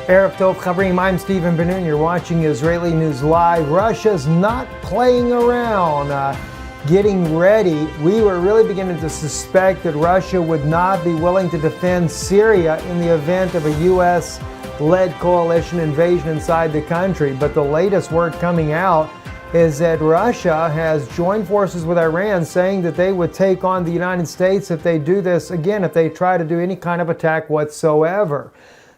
Erev Tov Chavrim, I'm Stephen Ben-Nun. You're watching Israeli News Live. Russia's not playing around, getting ready. We were really beginning to suspect that Russia would not be willing to defend Syria in the event of a U.S.-led coalition invasion inside the country. But the latest word coming out is that Russia has joined forces with Iran, saying that they would take on the United States if they do this again, if they try to do any kind of attack whatsoever.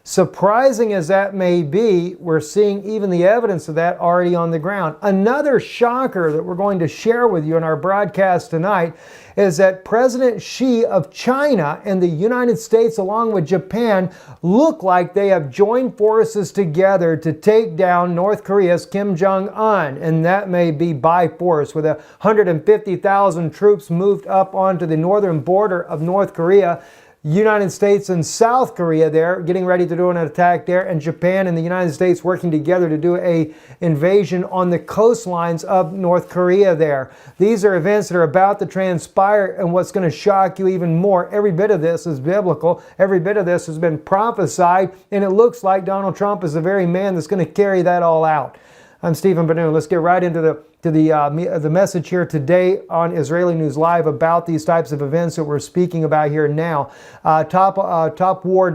Surprising as that may be, we're seeing even the evidence of that already on the ground. Another shocker that we're going to share with you in our broadcast tonight is that President Xi of China and the United States, along with Japan, look like they have joined forces together to take down North Korea's Kim Jong-un. And that may be by force, with 150,000 troops moved up onto the northern border of North Korea. United States and South Korea there getting ready to do an attack there, and Japan and the United States working together to do a invasion on the coastlines of North Korea there. These are events that are about to transpire, and what's going to shock you even more, every bit of this is biblical, every bit of this has been prophesied, and it looks like Donald Trump is the very man that's going to carry that all out. I'm Stephen Ben-Nun. Let's get right into the message here today on Israeli News Live about these types of events that we're speaking about here now. Topwar.ru,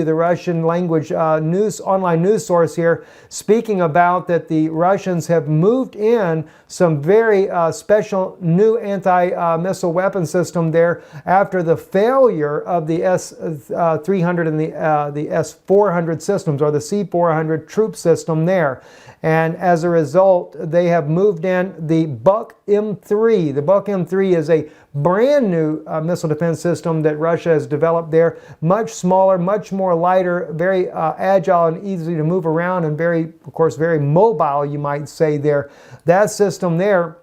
the Russian language online news source here, speaking about that the Russians have moved in some very special new anti-missile weapon system there after the failure of the S-300 and the S-400 systems, or the C-400 troop system there. And as a result, they have moved in the Buk M3. The Buk M3 is a brand new missile defense system that Russia has developed there. Much smaller, much more lighter, very agile and easy to move around, and of course, very mobile, you might say there. That system there,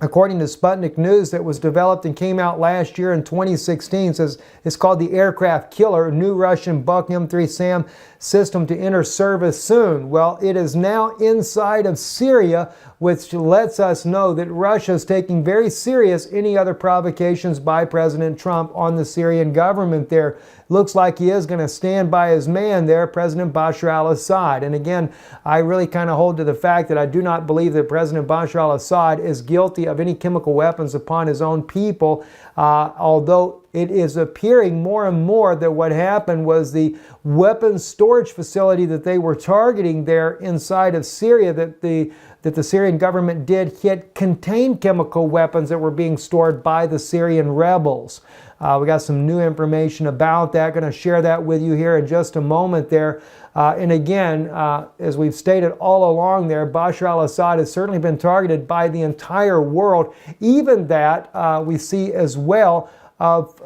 according to Sputnik News, that was developed and came out last year in 2016, says it's called the Aircraft Killer, new Russian Buk M3 SAM system to enter service soon. Well, it is now inside of Syria, which lets us know that Russia is taking very serious any other provocations by President Trump on the Syrian government there. Looks like he is going to stand by his man there, President Bashar al-Assad. And again, I really kind of hold to the fact that I do not believe that President Bashar al-Assad is guilty of any chemical weapons upon his own people, although it is appearing more and more that what happened was the weapons storage facility that they were targeting there inside of Syria, that the Syrian government did hit, contained chemical weapons that were being stored by the Syrian rebels. We got some new information about that. Going to share that with you here in just a moment there. And again, as we've stated all along there, Bashar al-Assad has certainly been targeted by the entire world. Even that we see as well of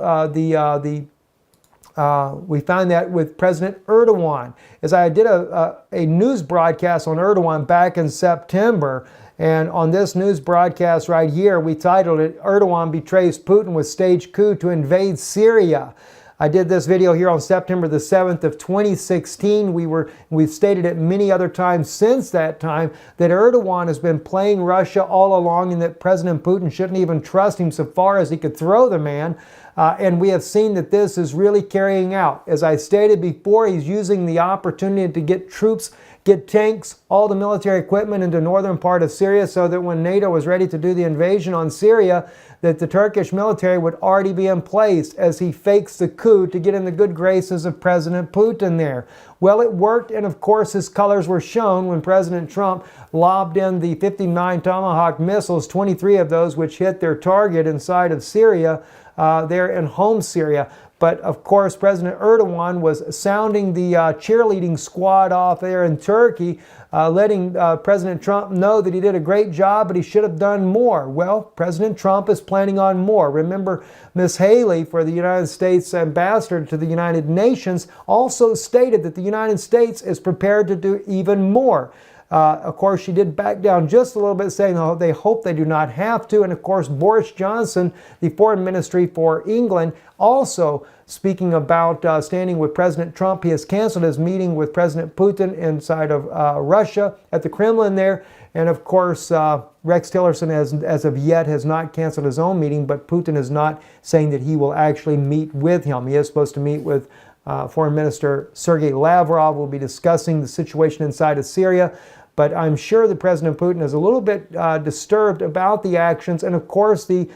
we find that with President Erdogan. As I did a news broadcast on Erdogan back in September, and on this news broadcast right here, we titled it, "Erdogan Betrays Putin with Staged Coup to Invade Syria." I did this video here on September the 7th of 2016. We've stated it many other times since that time that Erdogan has been playing Russia all along, and that President Putin shouldn't even trust him so far as he could throw the man. And we have seen that this is really carrying out. As I stated before, he's using the opportunity to get troops, get tanks, all the military equipment into the northern part of Syria, so that when NATO was ready to do the invasion on Syria, that the Turkish military would already be in place as he fakes the coup to get in the good graces of President Putin there. Well, it worked, and of course his colors were shown when President Trump lobbed in the 59 Tomahawk missiles, 23 of those which hit their target inside of Syria, there in home Syria. But of course, President Erdogan was sounding the cheerleading squad off there in Turkey, letting President Trump know that he did a great job, but he should have done more. Well, President Trump is planning on more. Remember, Ms. Haley, for the United States ambassador to the United Nations, also stated that the United States is prepared to do even more. Of course, she did back down just a little bit, saying they hope they do not have to. And of course, Boris Johnson, the Foreign Ministry for England, also speaking about standing with President Trump. He has canceled his meeting with President Putin inside of Russia at the Kremlin there. And of course, Rex Tillerson, as of yet, has not canceled his own meeting, but Putin is not saying that he will actually meet with him. He is supposed to meet with Foreign Minister Sergei Lavrov will be discussing the situation inside of Syria. But I'm sure that President Putin is a little bit disturbed about the actions and, of course, the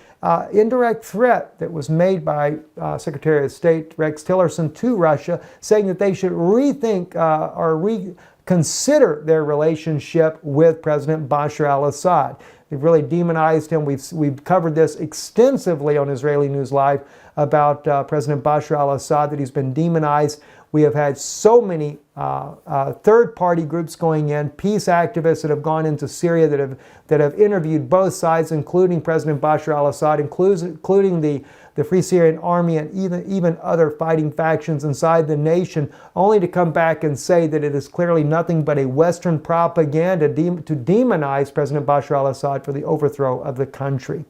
indirect threat that was made by Secretary of State Rex Tillerson to Russia, saying that they should rethink or reconsider their relationship with President Bashar al-Assad. They've really demonized him. We've covered this extensively on Israeli News Live about President Bashar al-Assad, that he's been demonized. We have had so many third-party groups going in, peace activists that have gone into Syria that have interviewed both sides, including President Bashar al-Assad, including the Free Syrian Army and even other fighting factions inside the nation, only to come back and say that it is clearly nothing but a Western propaganda to demonize President Bashar al-Assad for the overthrow of the country.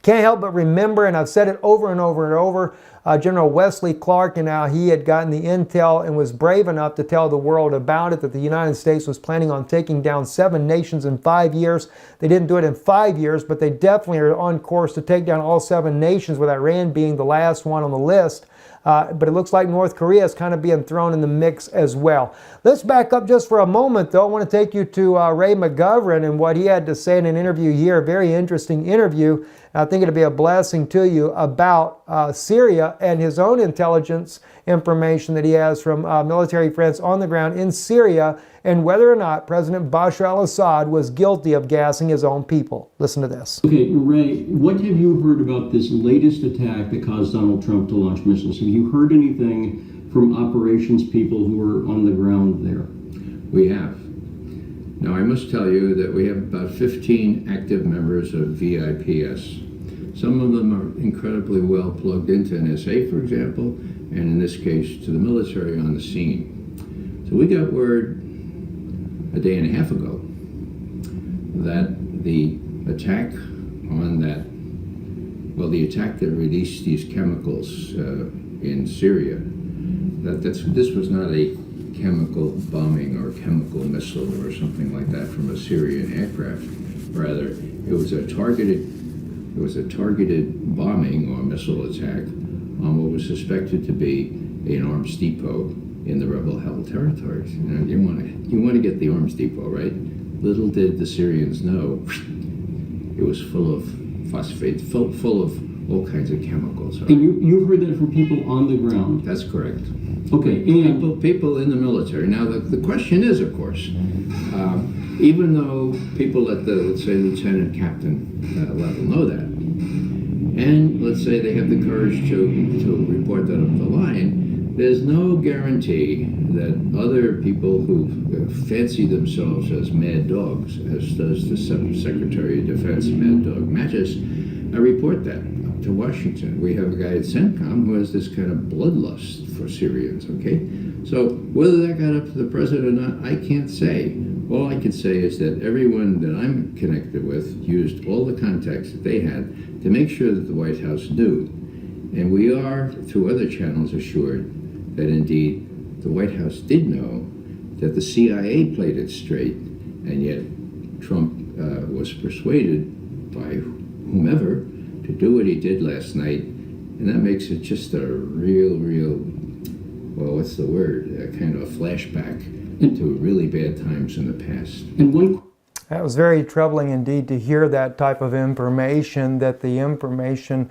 Can't help but remember, and I've said it over and over and over, General Wesley Clark and how he had gotten the intel and was brave enough to tell the world about it, that the United States was planning on taking down 7 nations in 5 years. They didn't do it in 5 years, but they definitely are on course to take down all 7 nations, with Iran being the last one on the list. But it looks like North Korea is kind of being thrown in the mix as well. Let's back up just for a moment, though. I want to take you to Ray McGovern and what he had to say in an interview here, a very interesting interview. I think it'll be a blessing to you about Syria and his own intelligence information that he has from military friends on the ground in Syria, and whether or not President Bashar al-Assad was guilty of gassing his own people. Listen to this. Okay, Ray, what have you heard about this latest attack that caused Donald Trump to launch missiles? Have you heard anything from operations people who are on the ground there? We have. Now, I must tell you that we have about 15 active members of VIPS. Some of them are incredibly well plugged into NSA, for example, and in this case, to the military on the scene. So we got word a day and a half ago that the attack on that, well, the attack that released these chemicals in Syria, this was not a chemical bombing or chemical missile or something like that from a Syrian aircraft. Rather, it was a targeted bombing or missile attack on what was suspected to be an arms depot in the rebel-held territories. You want to get the arms depot, right? Little did the Syrians know it was full of phosphate, full of all kinds of chemicals. Right? And you've heard that from people on the ground? That's correct. Okay, and people in the military. Now, the question is, of course, even though people at the, let's say, lieutenant captain level know that, and let's say they have the courage to report that up the line, there's no guarantee that other people who fancy themselves as mad dogs, as does the Secretary of Defense, Mad Dog Mattis, report that up to Washington. We have a guy at CENTCOM who has this kind of bloodlust for Syrians, okay? So whether that got up to the president or not, I can't say. All I can say is that everyone that I'm connected with used all the contacts that they had to make sure that the White House knew. And we are, through other channels, assured that indeed the White House did know, that the CIA played it straight, and yet Trump was persuaded by whomever to do what he did last night. And that makes it just a real, well, what's the word? Kind of a flashback into really bad times in the past. And that was very troubling indeed to hear that type of information, that the information,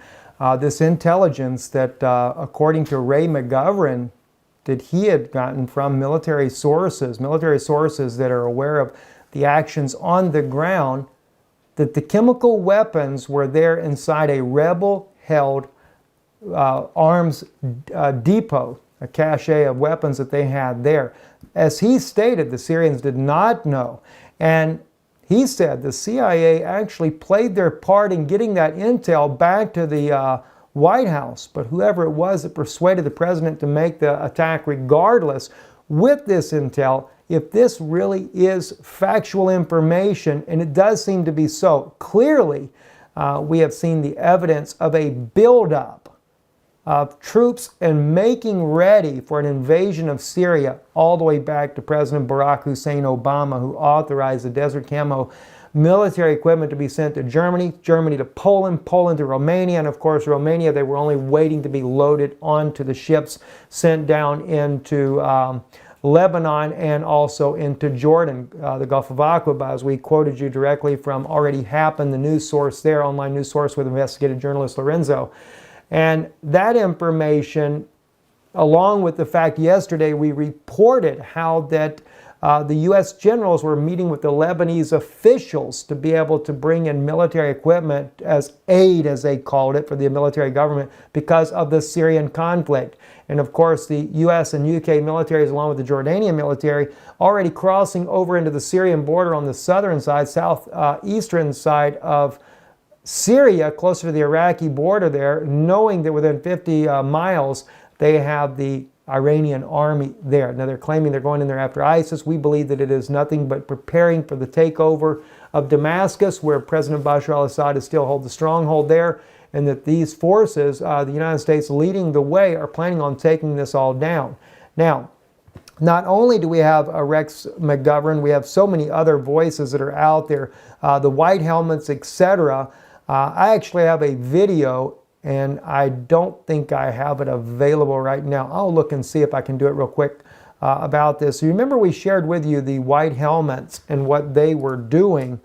this intelligence that, according to Ray McGovern, that he had gotten from military sources that are aware of the actions on the ground, that the chemical weapons were there inside a rebel-held arms depot, a cache of weapons that they had there. As he stated, the Syrians did not know. And he said the CIA actually played their part in getting that intel back to the White House. But whoever it was that persuaded the president to make the attack regardless, with this intel, if this really is factual information, and it does seem to be so, clearly we have seen the evidence of a buildup of troops and making ready for an invasion of Syria all the way back to President Barack Hussein Obama, who authorized the Desert Camo military equipment to be sent to Germany, Germany to Poland, Poland to Romania, and of course Romania, they were only waiting to be loaded onto the ships sent down into Lebanon and also into Jordan, the Gulf of Aqaba, as we quoted you directly from Already Happened, the news source there, online news source with investigative journalist Lorenzo. And that information, along with the fact yesterday we reported how that the U.S. generals were meeting with the Lebanese officials to be able to bring in military equipment as aid, as they called it, for the military government because of the Syrian conflict. And of course, the U.S. and U.K. militaries, along with the Jordanian military, already crossing over into the Syrian border on the southern side, southeastern side of Syria, closer to the Iraqi border there, knowing that within 50 miles they have the Iranian army there. Now they're claiming they're going in there after ISIS. We believe that it is nothing but preparing for the takeover of Damascus, where President Bashar al-Assad is still holds the stronghold there, and that these forces, the United States leading the way, are planning on taking this all down. Now, not only do we have Rex McGovern, we have so many other voices that are out there, the white helmets, etc. I actually have a video, and I don't think I have it available right now. I'll look and see if I can do it real quick about this. You remember we shared with you the white helmets and what they were doing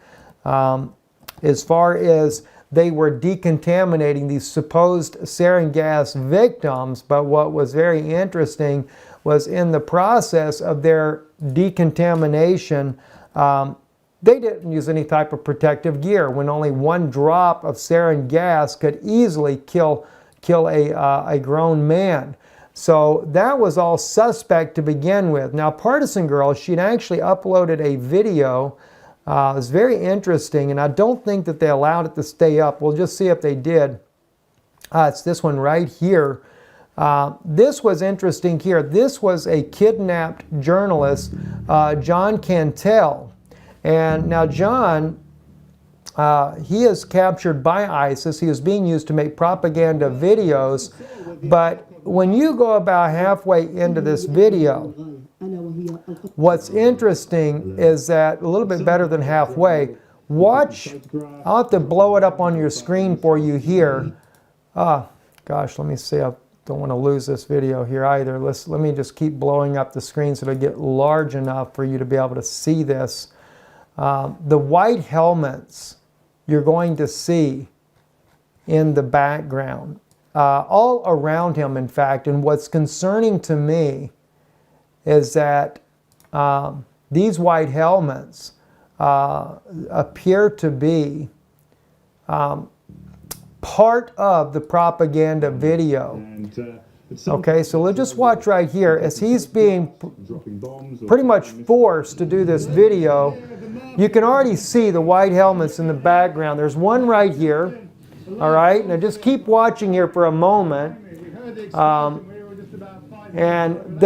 as far as they were decontaminating these supposed sarin gas victims, but what was very interesting was in the process of their decontamination, they didn't use any type of protective gear when only one drop of sarin gas could easily kill a grown man. So that was all suspect to begin with. Now, Partisan Girl, she'd actually uploaded a video. It was very interesting, and I don't think that they allowed it to stay up. We'll just see if they did. It's this one right here. This was interesting here. This was a kidnapped journalist, John Cantel. And now John, he is captured by ISIS. He is being used to make propaganda videos. But when you go about halfway into this video, what's interesting is that a little bit better than halfway, watch, I'll have to blow it up on your screen for you here. Gosh, let me see. I don't want to lose this video here either. Let me just keep blowing up the screen so it'll get large enough for you to be able to see this. The white helmets you're going to see in the background, all around him, in fact. And what's concerning to me is that these white helmets appear to be part of the propaganda video. Okay, so let's just watch right here as he's being pretty much forced to do this video. You can already see the white helmets in the background. There's one right here. All right, now just keep watching here for a moment. And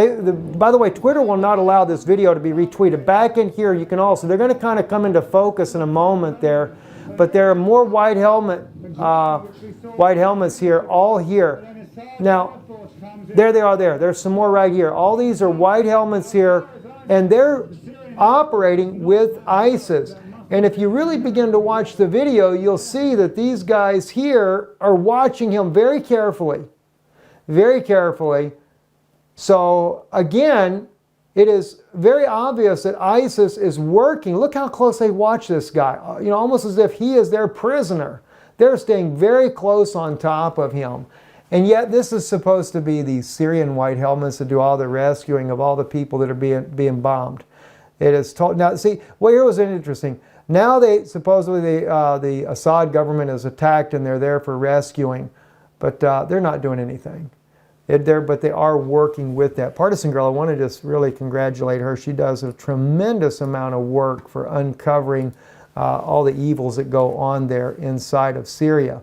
by the way, Twitter will not allow this video to be retweeted. Back in here, you can also, they're going to kind of come into focus in a moment there, but there are more white helmets here, all here. Now, there they are there. There's some more right here. All these are white helmets here, and they're operating with ISIS. And if you really begin to watch the video, you'll see that these guys here are watching him very carefully. Very carefully. So, again, it is very obvious that ISIS is working. Look how close they watch this guy. You know, almost as if he is their prisoner. They're staying very close on top of him. And yet this is supposed to be the Syrian white helmets that do all the rescuing of all the people that are being bombed. It is told. Now, see, well, here was interesting. Now they supposedly the Assad government is attacked and they're there for rescuing, but they're not doing anything. But they are working with that. Partisan Girl, I want to just really congratulate her. She does a tremendous amount of work for uncovering all the evils that go on there inside of Syria.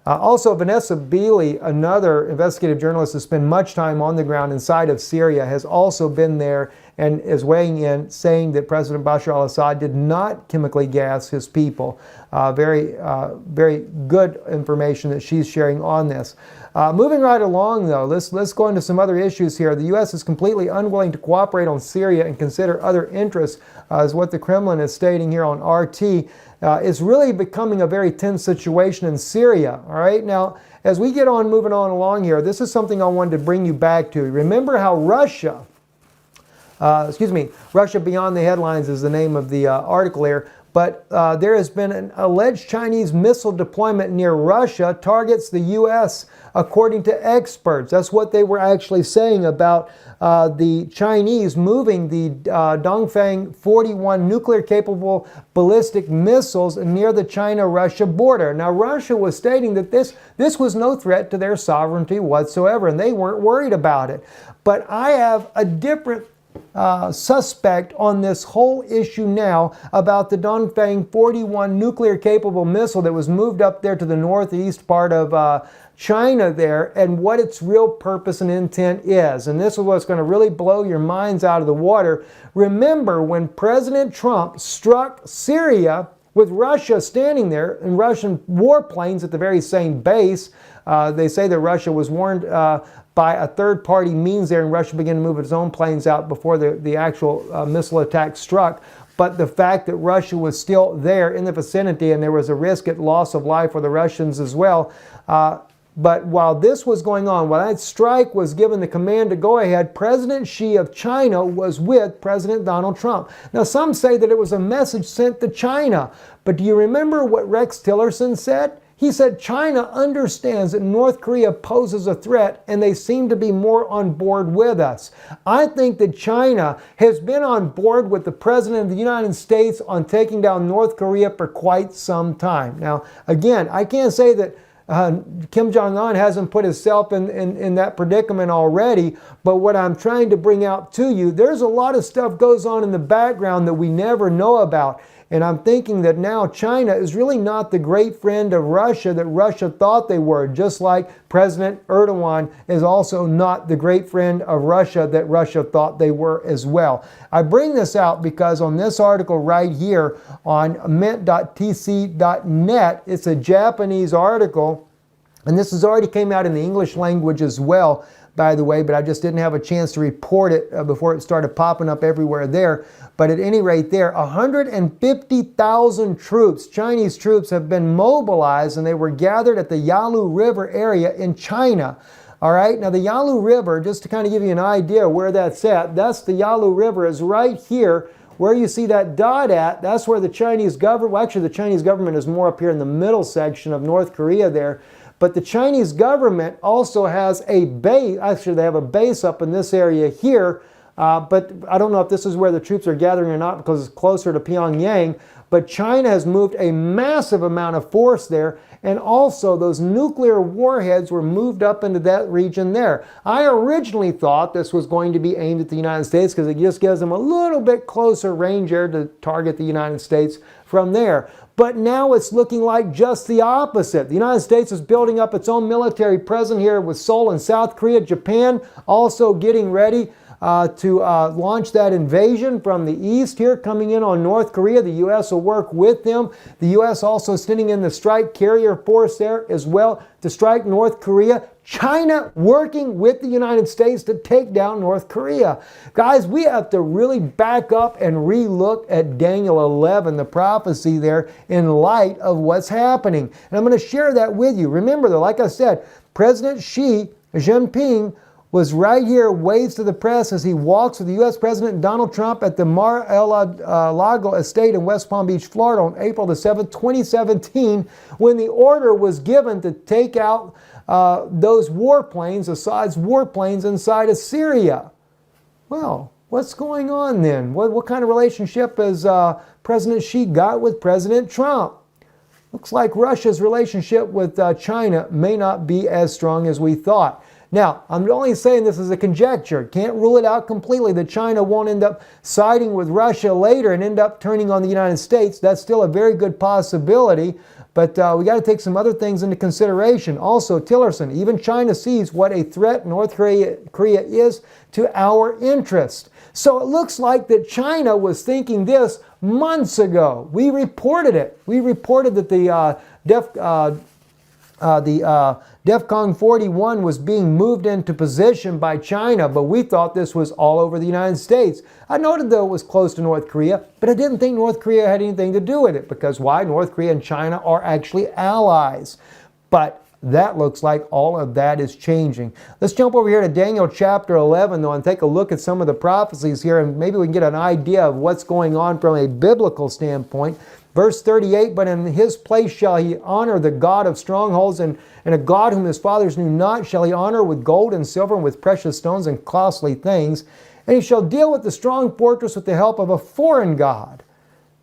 Also, Vanessa Beeley, another investigative journalist who spent much time on the ground inside of Syria, has also been there and is weighing in, saying that President Bashar al-Assad did not chemically gas his people. Very good information that she's sharing on this. Moving right along, though, let's go into some other issues here. The U.S. is completely unwilling to cooperate on Syria and consider other interests, is what the Kremlin is stating here on RT. It's really becoming a very tense situation in Syria. All right, now as we get on moving on along here, this is something I wanted to bring you back to. Remember how Russia Beyond the Headlines is the name of the article here. But there has been an alleged Chinese missile deployment near Russia targets the U.S., according to experts. That's what they were actually saying about the Chinese moving the Dongfang 41 nuclear-capable ballistic missiles near the China-Russia border. Now, Russia was stating that this was no threat to their sovereignty whatsoever, and they weren't worried about it. But I have a different suspect on this whole issue now about the Dongfang 41 nuclear-capable missile that was moved up there to the northeast part of China there, and what its real purpose and intent is. And this is what's going to really blow your minds out of the water. Remember when President Trump struck Syria with Russia standing there and Russian warplanes at the very same base. They say that Russia was warned by a third-party means there, and Russia began to move its own planes out before the actual missile attack struck. But the fact that Russia was still there in the vicinity, and there was a risk at loss of life for the Russians as well. But while this was going on, while that strike was given the command to go ahead, President Xi of China was with President Donald Trump. Now, some say that it was a message sent to China. But do you remember what Rex Tillerson said? He said China understands that North Korea poses a threat, and they seem to be more on board with us. I think that China has been on board with the President of the United States on taking down North Korea for quite some time. Now, again, I can't say that Kim Jong-un hasn't put himself in that predicament already, but what I'm trying to bring out to you, there's a lot of stuff goes on in the background that we never know about. And I'm thinking that now China is really not the great friend of Russia that Russia thought they were, just like President Erdogan is also not the great friend of Russia that Russia thought they were as well. I bring this out because on this article right here on mint.tc.net, it's a Japanese article, and this has already came out in the English language as well, by the way, but I just didn't have a chance to report it before it started popping up everywhere there. But at any rate there, 150,000 troops, Chinese troops, have been mobilized, and they were gathered at the Yalu River area in China. All right, now the Yalu River, just to kind of give you an idea where that's at, that's the Yalu River is right here. Where you see that dot at, that's where the Chinese government, well, actually the Chinese government is more up here in the middle section of North Korea there. But the Chinese government also has a base, actually they have a base up in this area here, but I don't know if this is where the troops are gathering or not because it's closer to Pyongyang, but China has moved a massive amount of force there, and also those nuclear warheads were moved up into that region there. I originally thought this was going to be aimed at the United States because it just gives them a little bit closer range there to target the United States from there. But now it's looking like just the opposite. The United States is building up its own military presence here with Seoul and South Korea. Japan also getting ready to launch that invasion from the east here, coming in on North Korea. The U.S. will work with them. The U.S. also sending in the strike carrier force there as well to strike North Korea. China working with the United States to take down North Korea. Guys, we have to really back up and re-look at Daniel 11, the prophecy there, in light of what's happening. And I'm going to share that with you. Remember, though, like I said, President Xi Jinping was right here, waves to the press as he walks with the U.S. President Donald Trump at the Mar-a-Lago estate in West Palm Beach, Florida on April the 7th, 2017, when the order was given to take out those warplanes, Assad's warplanes inside of Syria. Well, what's going on then? What kind of relationship has President Xi got with President Trump? Looks like Russia's relationship with China may not be as strong as we thought. Now, I'm only saying this as a conjecture. Can't rule it out completely that China won't end up siding with Russia later and end up turning on the United States. That's still a very good possibility, but we got to take some other things into consideration. Also, Tillerson, even China sees what a threat North Korea is to our interest. So it looks like that China was thinking this months ago. We reported it. We reported that the DEFCON 41 was being moved into position by China, but we thought this was all over the United States. I noted, though, it was close to North Korea, but I didn't think North Korea had anything to do with it, because why? North Korea and China are actually allies. But that looks like all of that is changing. Let's jump over here to Daniel chapter 11, though, and take a look at some of the prophecies here, and maybe we can get an idea of what's going on from a biblical standpoint. Verse 38, but in his place shall he honor the God of strongholds, and a God whom his fathers knew not shall he honor with gold and silver and with precious stones and costly things. And he shall deal with the strong fortress with the help of a foreign God.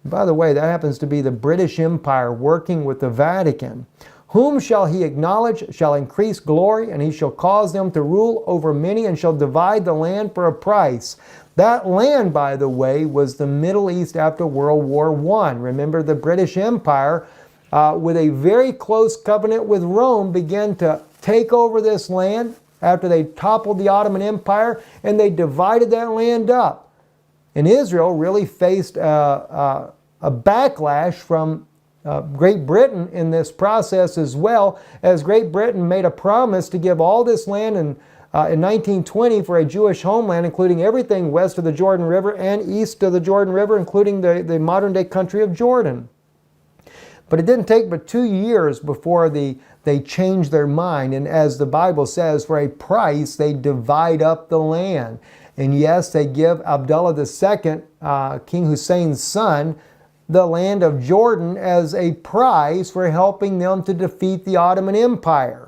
By the way, that happens to be the British Empire working with the Vatican. Whom shall he acknowledge, shall increase glory, and he shall cause them to rule over many, and shall divide the land for a price. That land, by the way, was the Middle East after World War I. Remember, the British Empire, with a very close covenant with Rome, began to take over this land after they toppled the Ottoman Empire, and they divided that land up. And Israel really faced a backlash from Great Britain in this process, as well as Great Britain made a promise to give all this land in 1920 for a Jewish homeland, including everything west of the Jordan River and east of the Jordan River, including the modern-day country of Jordan. But it didn't take but 2 years before they changed their mind, and as the Bible says, for a price they divide up the land. And yes, they give Abdullah II, King Hussein's son, the land of Jordan as a prize for helping them to defeat the Ottoman Empire.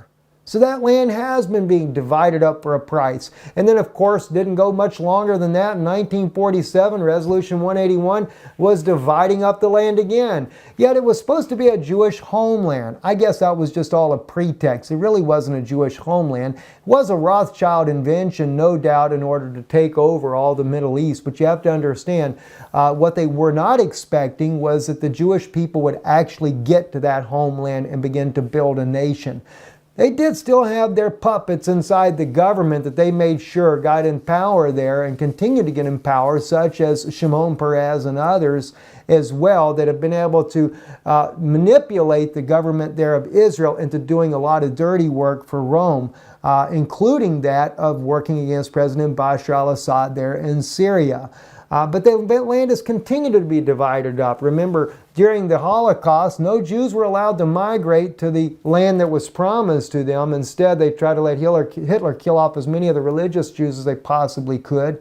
So that land has been being divided up for a price. And then, of course, didn't go much longer than that. In 1947, Resolution 181 was dividing up the land again. Yet it was supposed to be a Jewish homeland. I guess that was just all a pretext. It really wasn't a Jewish homeland. It was a Rothschild invention, no doubt, in order to take over all the Middle East. But you have to understand, what they were not expecting was that the Jewish people would actually get to that homeland and begin to build a nation. They did still have their puppets inside the government that they made sure got in power there and continue to get in power, such as Shimon Peres and others as well, that have been able to manipulate the government there of Israel into doing a lot of dirty work for Rome, including that of working against President Bashar al-Assad there in Syria. But the land has continued to be divided up. Remember, during the Holocaust, no Jews were allowed to migrate to the land that was promised to them. Instead, they tried to let Hitler kill off as many of the religious Jews as they possibly could,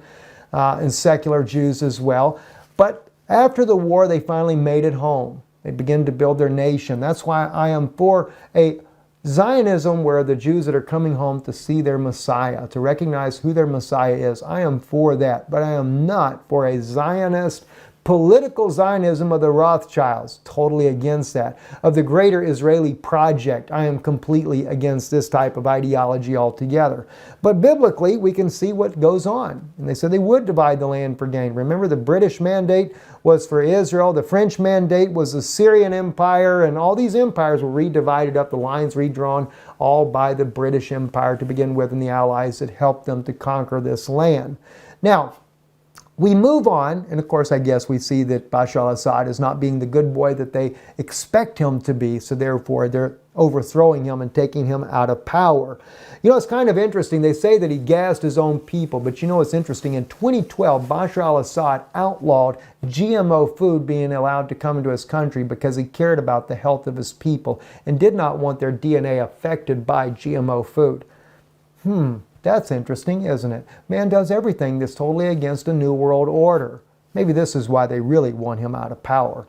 and secular Jews as well. But after the war, they finally made it home. They began to build their nation. That's why I am for a Zionism where the Jews that are coming home to see their Messiah, to recognize who their Messiah is. I am for that, but I am not for a Zionist, political Zionism of the Rothschilds. Totally against that. Of the greater Israeli project, I am completely against this type of ideology altogether. But biblically, we can see what goes on. And they said they would divide the land for gain. Remember, the British mandate was for Israel. The French mandate was the Syrian Empire, and all these empires were redivided up, the lines redrawn, all by the British Empire to begin with, and the allies that helped them to conquer this land. Now, we move on, and of course I guess we see that Bashar al-Assad is not being the good boy that they expect him to be, so therefore they're overthrowing him and taking him out of power. You know, it's kind of interesting. They say that he gassed his own people, but you know what's interesting? In 2012, Bashar al-Assad outlawed GMO food being allowed to come into his country because he cared about the health of his people and did not want their DNA affected by GMO food. That's interesting, isn't it? Man does everything that's totally against a new world order. Maybe this is why they really want him out of power.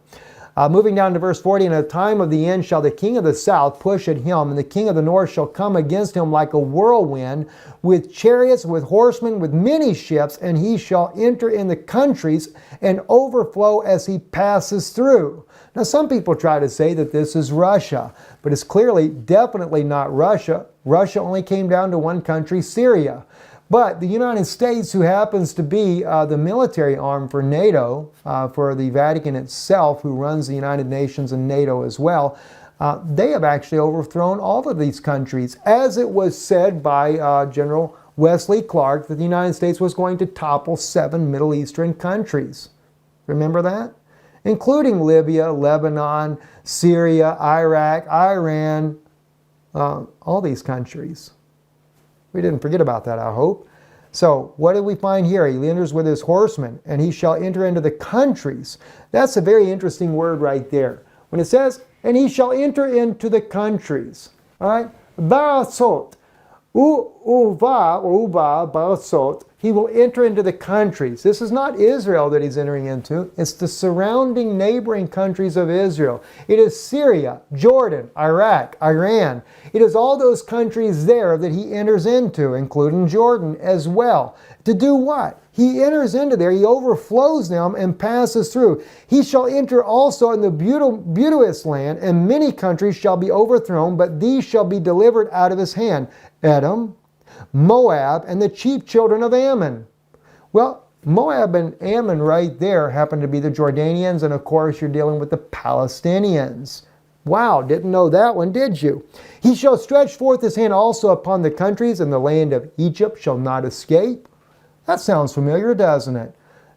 Moving down to verse 40, in a time of the end shall the king of the south push at him, and the king of the north shall come against him like a whirlwind, with chariots, with horsemen, with many ships, and he shall enter in the countries and overflow as he passes through. Now, some people try to say that this is Russia, but it's clearly definitely not Russia. Russia only came down to one country, Syria. But the United States, who happens to be the military arm for NATO, for the Vatican itself, who runs the United Nations and NATO as well, they have actually overthrown all of these countries, as it was said by General Wesley Clark that the United States was going to topple 7 Middle Eastern countries. Remember that? Including Libya, Lebanon, Syria, Iraq, Iran, all these countries. We didn't forget about that, I hope. So what did we find here? He enters with his horsemen, and he shall enter into the countries. That's a very interesting word right there. When it says, and he shall enter into the countries. All right? Barasot. Uva, barasot. He will enter into the countries. This is not Israel that he's entering into. It's the surrounding neighboring countries of Israel. It is Syria, Jordan, Iraq, Iran. It is all those countries there that he enters into, including Jordan as well. To do what? He enters into there, he overflows them and passes through. He shall enter also in the beauteous land, and many countries shall be overthrown, but these shall be delivered out of his hand. Edom, Moab, and the chief children of Ammon. Well, Moab and Ammon right there happen to be the Jordanians, and of course you're dealing with the Palestinians. Wow, didn't know that one, did you? He shall stretch forth his hand also upon the countries, and the land of Egypt shall not escape. That sounds familiar, doesn't it?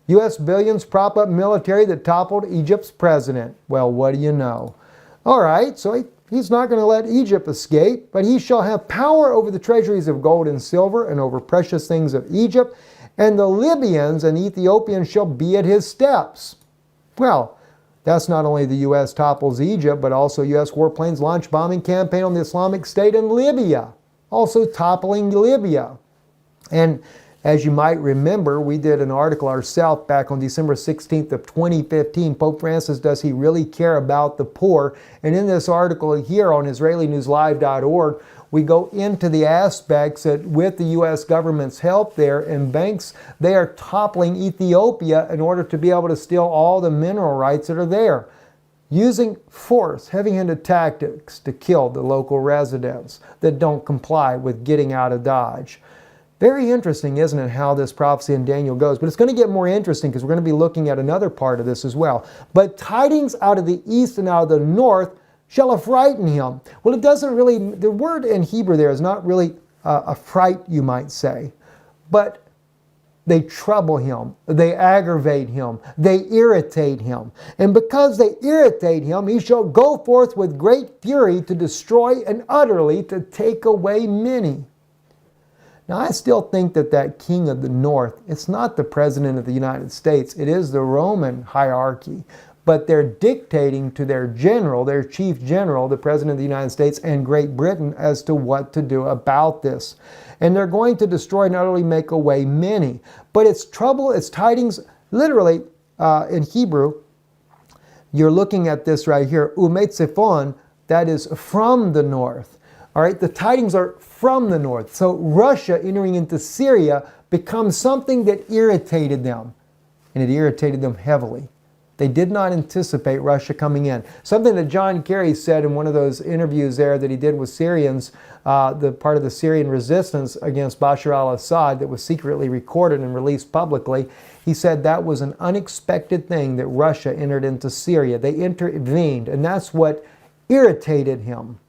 U.S. billions prop up military that toppled Egypt's president. Well, what do you know? All right, so he's not going to let Egypt escape, but he shall have power over the treasuries of gold and silver and over precious things of Egypt, and the Libyans and Ethiopians shall be at his steps. Well, that's not only the U.S. topples Egypt, but also U.S. warplanes launch bombing campaign on the Islamic State in Libya, also toppling Libya. And as you might remember, we did an article ourselves back on December 16th of 2015, Pope Francis, does he really care about the poor? And in this article here on IsraeliNewsLive.org, we go into the aspects that with the U.S. government's help there and banks, they are toppling Ethiopia in order to be able to steal all the mineral rights that are there, using force, heavy-handed tactics to kill the local residents that don't comply with getting out of Dodge. Very interesting, isn't it, how this prophecy in Daniel goes? But it's going to get more interesting because we're going to be looking at another part of this as well. But tidings out of the east and out of the north shall affrighten him. Well, it doesn't really, the word in Hebrew there is not really a fright, you might say. But they trouble him, they aggravate him, they irritate him. And because they irritate him, he shall go forth with great fury to destroy and utterly to take away many. Now, I still think that that king of the north, it's not the president of the United States, it is the Roman hierarchy. But they're dictating to their general, their chief general, the president of the United States and Great Britain, as to what to do about this. And they're going to destroy and utterly make away many. But it's trouble, it's tidings, literally in Hebrew, you're looking at this right here, umetzefon, that is from the north. All right, the tidings are from the north. So Russia entering into Syria becomes something that irritated them. And it irritated them heavily. They did not anticipate Russia coming in. Something that John Kerry said in one of those interviews there that he did with Syrians, the part of the Syrian resistance against Bashar al-Assad that was secretly recorded and released publicly. He said that was an unexpected thing that Russia entered into Syria. They intervened, and that's what irritated him.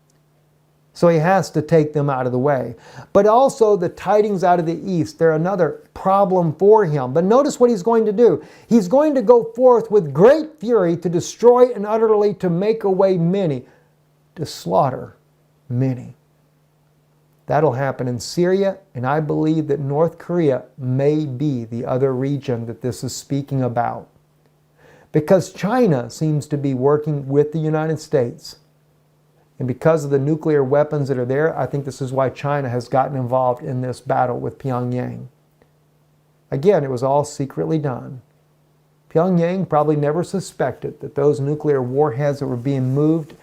So he has to take them out of the way. But also the tidings out of the east, they're another problem for him. But notice what he's going to do. He's going to go forth with great fury to destroy and utterly to make away many, to slaughter many. That'll happen in Syria, and I believe that North Korea may be the other region that this is speaking about. Because China seems to be working with the United States. And because of the nuclear weapons that are there, I think this is why China has gotten involved in this battle with Pyongyang. Again, it was all secretly done. Pyongyang probably never suspected that those nuclear warheads that were being moved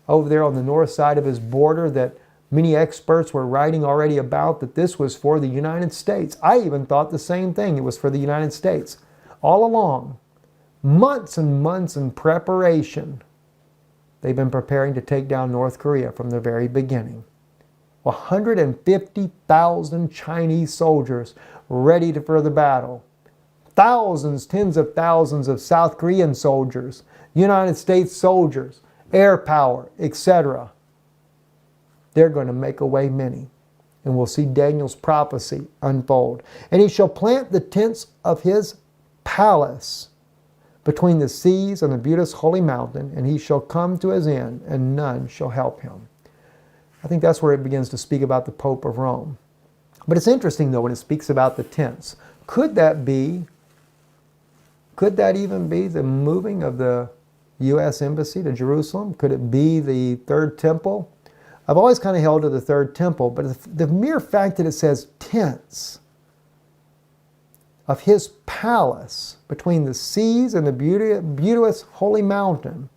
over there on the north side of his border, that many experts were writing already about, that this was for the United States. I even thought the same thing. It was for the United States. All along, months and months in preparation, they've been preparing to take down North Korea from the very beginning. 150,000 Chinese soldiers ready for the battle. Thousands, tens of thousands of South Korean soldiers, United States soldiers, air power, etc. They're going to make away many. And we'll see Daniel's prophecy unfold. And he shall plant the tents of his palace between the seas and the beauteous holy mountain, and he shall come to his end, and none shall help him. I think that's where it begins to speak about the Pope of Rome. But it's interesting, though, when it speaks about the tents. Could that even be the moving of the U.S. Embassy to Jerusalem? Could it be the Third Temple? I've always kind of held to the Third Temple, but the mere fact that it says tents of his palace between the seas and the beauteous holy mountain,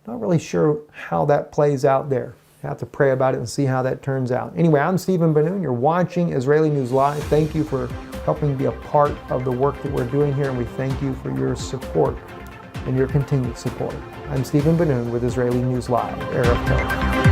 not really sure how that plays out there. I have to pray about it and see how that turns out. Anyway, I'm Stephen Benoon. You're watching Israeli News Live. Thank you for helping be a part of the work that we're doing here, and we thank you for your support and your continued support. I'm Stephen Benoon with Israeli News Live, Erev Tov.